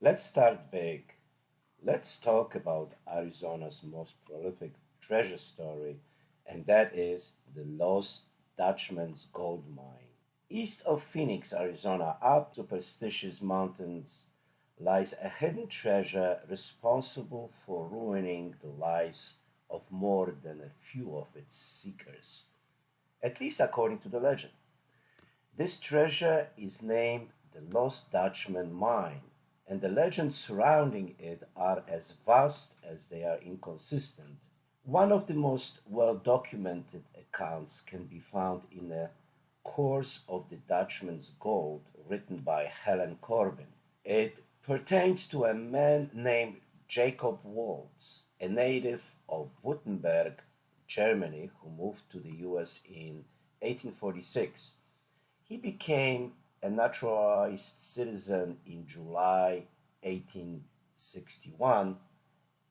Let's start big. Let's talk about Arizona's most prolific treasure story, and that is the Lost Dutchman's Gold Mine. East of Phoenix, Arizona, up Superstition Mountains, lies a hidden treasure responsible for ruining the lives of more than a few of its seekers, at least according to the legend. This treasure is named the Lost Dutchman Mine, and the legends surrounding it are as vast as they are inconsistent. One of the most well documented accounts can be found in A Course of the Dutchman's Gold, written by Helen Corbin. It pertains to a man named Jacob Waltz, a native of Wurttemberg, Germany, who moved to the US in 1846. He became a naturalized citizen in July 1861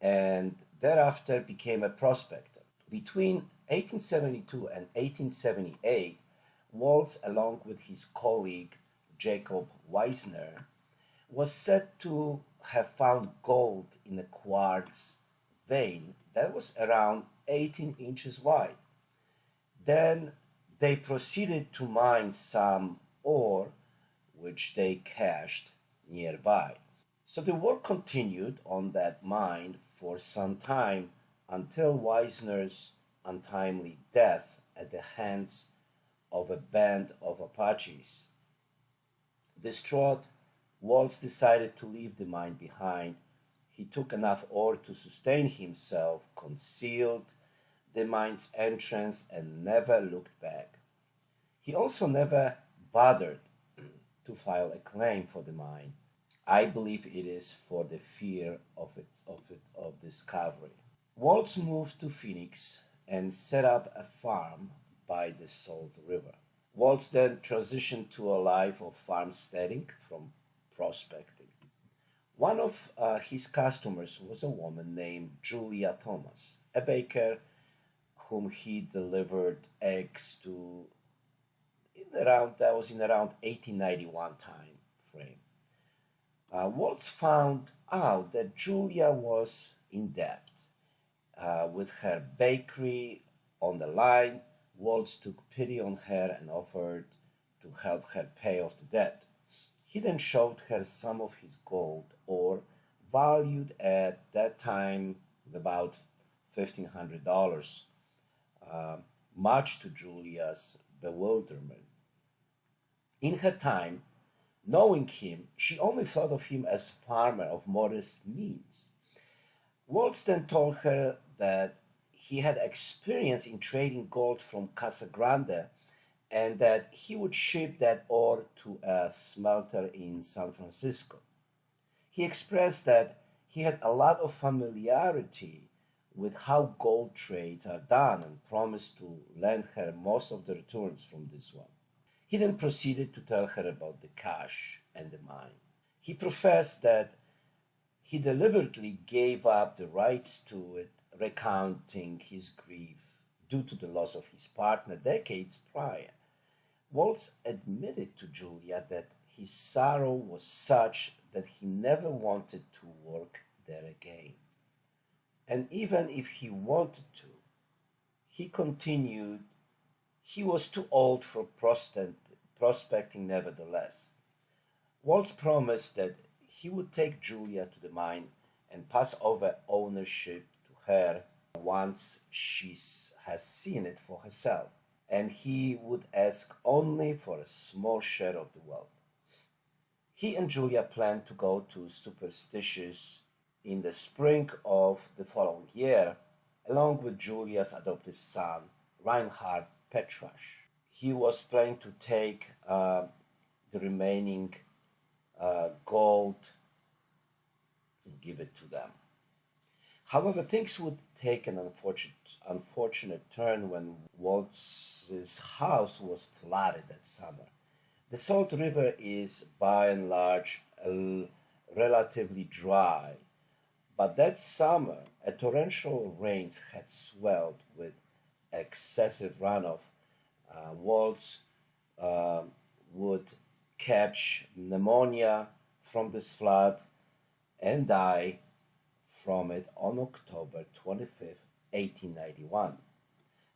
and thereafter became a prospector. Between 1872 and 1878, Waltz, along with his colleague Jacob Weisner, was said to have found gold in a quartz vein that was around 18 inches wide. Then they proceeded to mine some ore, which they cached nearby. So the work continued on that mine for some time until Weisner's untimely death at the hands of a band of Apaches. Distraught, Waltz decided to leave the mine behind. He took enough ore to sustain himself, concealed the mine's entrance, and never looked back. He also never bothered to file a claim for the mine. I believe it is for the fear of discovery. Waltz moved to Phoenix and set up a farm by the Salt River. Waltz then transitioned to a life of farmsteading from prospecting. One of his customers was a woman named Julia Thomas, a baker whom he delivered eggs to in around 1891 time frame. Waltz found out that Julia was in debt. With her bakery on the line, Waltz took pity on her and offered to help her pay off the debt. He then showed her some of his gold, or valued at that time about $1,500, much to Julia's bewilderment. In her time, knowing him, she only thought of him as farmer of modest means. Waltz then told her that he had experience in trading gold from Casa Grande and that he would ship that ore to a smelter in San Francisco. He expressed that he had a lot of familiarity with how gold trades are done and promised to lend her most of the returns from this one. He then proceeded to tell her about the cash and the mine. He professed that he deliberately gave up the rights to it, recounting his grief due to the loss of his partner decades prior. Waltz admitted to Julia that his sorrow was such that he never wanted to work there again. And even if he wanted to, he continued, he was too old for prospecting nevertheless. Waltz promised that he would take Julia to the mine and pass over ownership to her once she has seen it for herself, and he would ask only for a small share of the wealth. He and Julia planned to go to Superstitious in the spring of the following year, along with Julia's adoptive son, Reinhard Petrasch. He was planning to take the remaining gold and give it to them. However, things would take an unfortunate turn when Waltz's house was flooded that summer. The Salt River is by and large relatively dry, but that summer a torrential rains had swelled with excessive runoff. Waltz would catch pneumonia from this flood, and died from it on October 25th, 1891,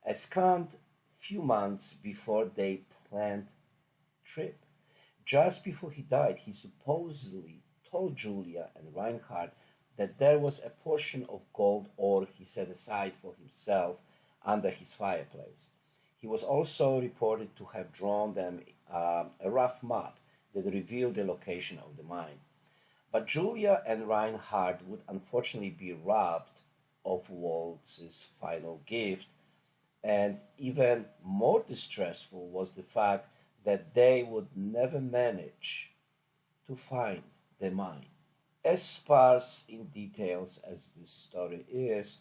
a scant few months before their planned trip. Just before he died, he supposedly told Julia and Reinhard that there was a portion of gold ore he set aside for himself under his fireplace. He was also reported to have drawn them a rough map that revealed the location of the mine. But Julia and Reinhard would unfortunately be robbed of Waltz's final gift, and even more distressful was the fact that they would never manage to find the mine. As sparse in details as this story is,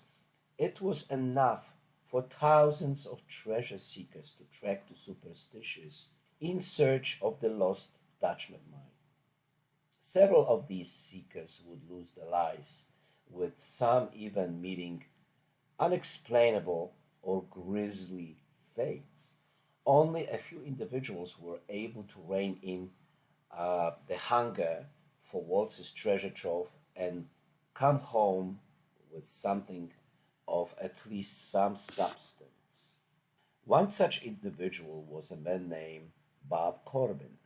it was enough for thousands of treasure seekers to trek to Superstitious in search of the Lost Dutchman Mine. Several of these seekers would lose their lives, with some even meeting unexplainable or grisly fates. Only a few individuals were able to rein in the hunger for Waltz's treasure trove and come home with something of at least some substance. One such individual was a man named Bob Corbin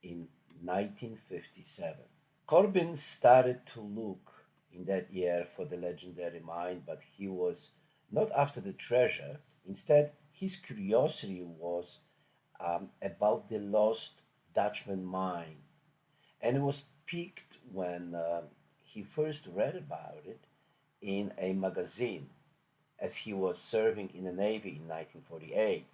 in 1957. Corbin started to look in that year for the legendary mine, but he was not after the treasure. Instead, his curiosity was about the Lost Dutchman Mine, and it was piqued when he first read about it in a magazine as he was serving in the Navy in 1948.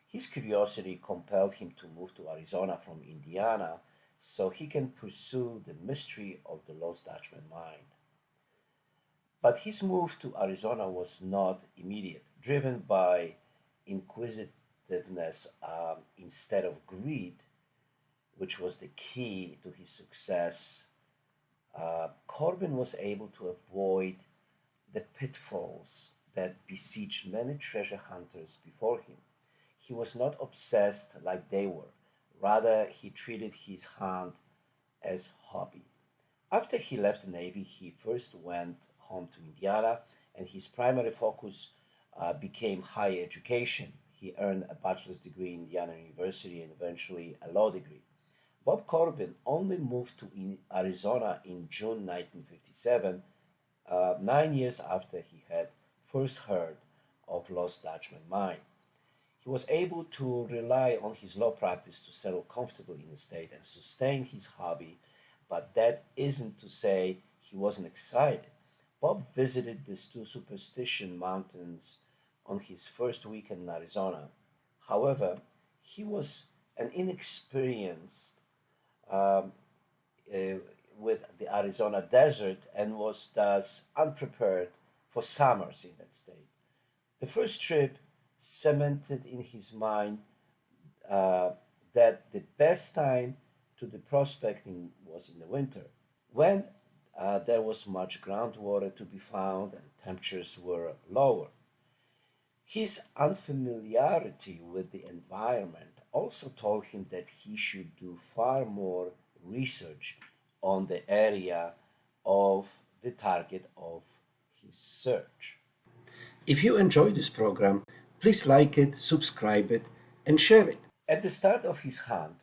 His curiosity compelled him to move to Arizona from Indiana so he can pursue the mystery of the Lost Dutchman Mine. But his move to Arizona was not immediate, driven by inquisitiveness instead of greed, which was the key to his success. Corbin was able to avoid the pitfalls that besieged many treasure hunters before him. He was not obsessed like they were. Rather, he treated his hunt as hobby. After he left the Navy, he first went home to Indiana, and his primary focus became higher education. He earned a bachelor's degree in Indiana University and eventually a law degree. Bob Corbin only moved to Arizona in June 1957, 9 years after he had first heard of Lost Dutchman Mine. He was able to rely on his law practice to settle comfortably in the state and sustain his hobby, but that isn't to say he wasn't excited. Bob visited the Superstition Mountains on his first weekend in Arizona. However, he was an inexperienced um, uh, with the Arizona desert and was thus unprepared for summers in that state. The first trip cemented in his mind uh, that the best time to the prospecting was in the winter, when there was much groundwater to be found and temperatures were lower. His unfamiliarity with the environment also told him that he should do far more research on the area of the target of his search. If you enjoy this program, please like it, subscribe it, and share it. At the start of his hunt,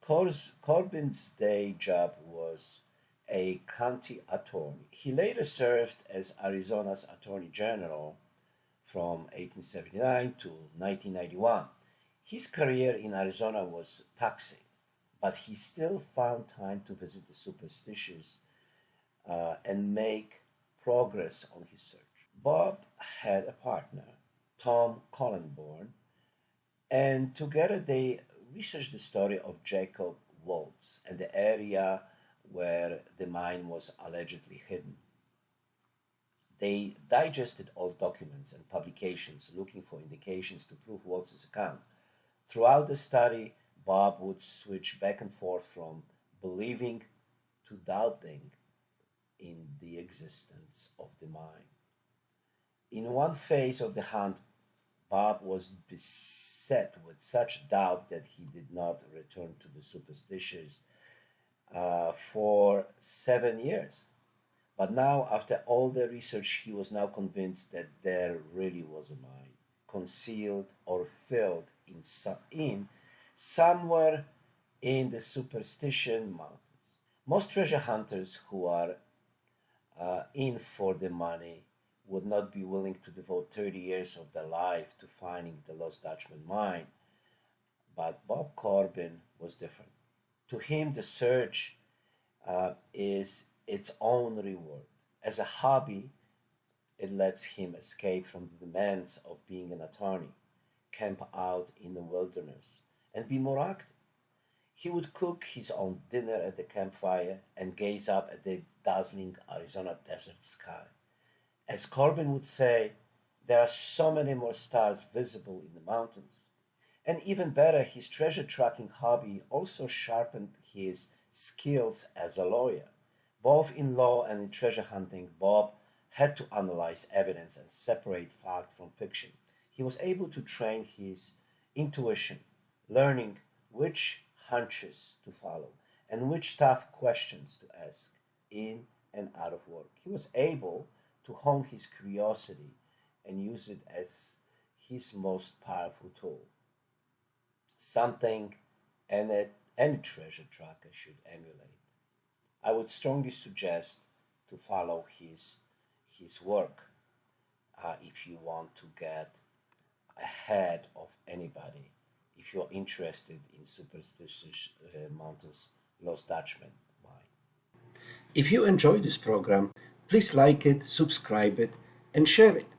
Corbin's day job was a county attorney. He later served as Arizona's Attorney General from 1879 to 1991. His career in Arizona was taxing, but he still found time to visit the superstitious and make progress on his search. Bob had a partner, Tom Collenborn, and together they researched the story of Jacob Waltz and the area where the mine was allegedly hidden. They digested all documents and publications looking for indications to prove Waltz's account. Throughout the study, Bob would switch back and forth from believing to doubting in the existence of the mine. In one phase of the hunt, Bob was beset with such doubt that he did not return to the superstitious for 7 years. But now, after all the research, he was now convinced that there really was a mine, concealed or filled in somewhere in the Superstition Mountains. Most treasure hunters who are in for the money would not be willing to devote 30 years of their life to finding the Lost Dutchman mine, but Bob Corbin was different. To him, the search is its own reward. As a hobby, it lets him escape from the demands of being an attorney, camp out in the wilderness, and be more active. He would cook his own dinner at the campfire and gaze up at the dazzling Arizona desert sky. As Corbin would say, there are so many more stars visible in the mountains. And even better, his treasure tracking hobby also sharpened his skills as a lawyer. Both in law and in treasure hunting, Bob had to analyze evidence and separate fact from fiction. He was able to train his intuition, learning which hunches to follow and which tough questions to ask in and out of work. He was able to hone his curiosity and use it as his most powerful tool, something any treasure tracker should emulate. I would strongly suggest to follow his work if you want to get ahead of anybody. If you're interested in Superstition Mountains, Lost Dutchman Mine. If you enjoyed this program, please like it, subscribe it, and share it.